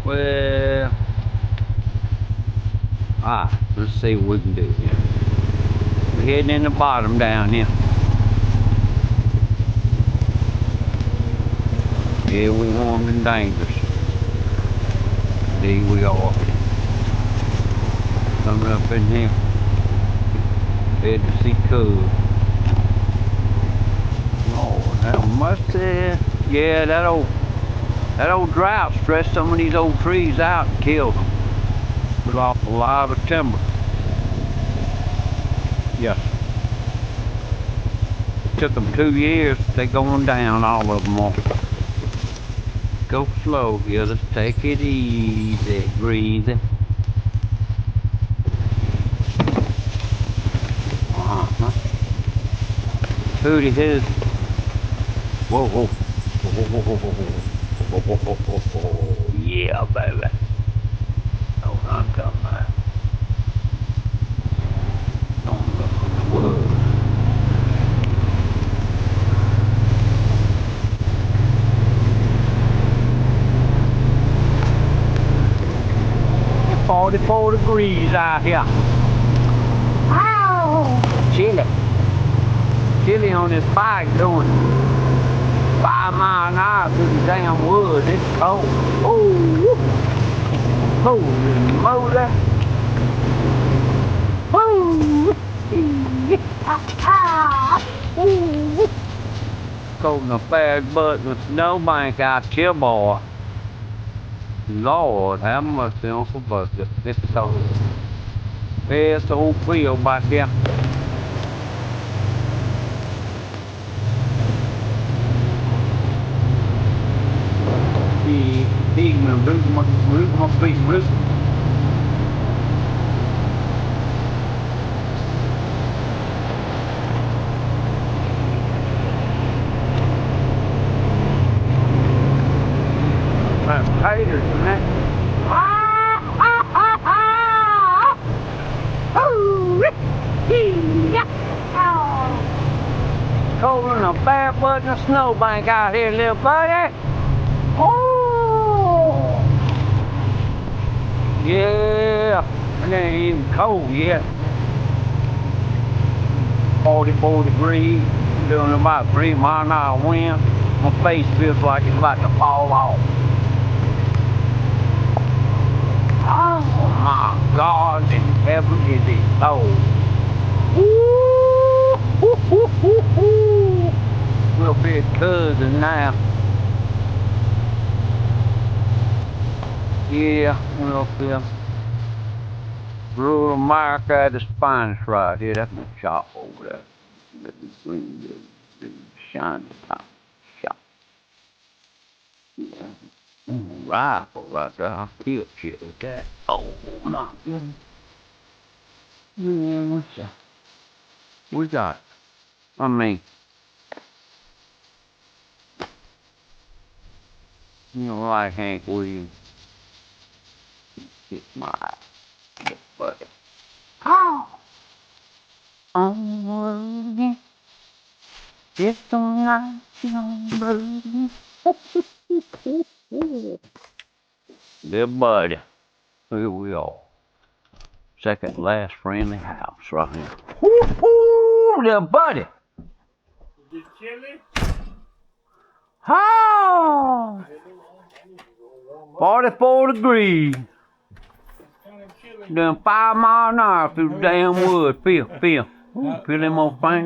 Well, alright, let's see what we can do here. We're heading in the bottom down here. Yeah, we warm and dangerous. There we are. Coming up in here. Head to see Cub. Lord, how much there? Yeah, that old drought stressed some of these old trees out and killed them. Put off a lot of timber. Yes. It took them 2 years. They're going down, all of them are. Go slow here. Let's take it easy, breathing. Hooty hoo. Whoa, whoa. Whoa. Yeah, baby. Oh, I'm coming back. Don't look at the wood. It's 44 degrees out here. Ow! Chilly. Chilly on this bike doing 5 miles an hour through the damn woods. It's cold. Ooh. Holy moly. Ooh. Ooh. Cold in the fast butt with snowbank out here, boy. Lord, have mercy on some bucket. It's cold. There's the whole field back there. Big root my big root. Taters and that. Colder than a bear butt in a snowbank out here, little buddy. Oh! Yeah, it ain't even cold yet. 44 degrees, doing about 3 mile an hour wind. My face feels like it's about to fall off. Oh my God, in heaven is it cold. Woo! We'll be a cousin now. Yeah, we'll be rural America at its finest right here. That's my shop over there. Let me green shine the top shop. Yeah. Rifle right there. I'll kill shit with that. Oh my goodness. Yeah, what's that? We got, I mean, you know, like Hank Williams. Get my buddy. Oh! Oh, it's so nice, baby. Dear buddy, here we are. Second last friendly house right here. Woo-hoo, dear buddy. Is it chilly? Oh! 44 degrees. Doing 5 miles an hour through the damn woods. Feel. Ooh, feel them old fingers.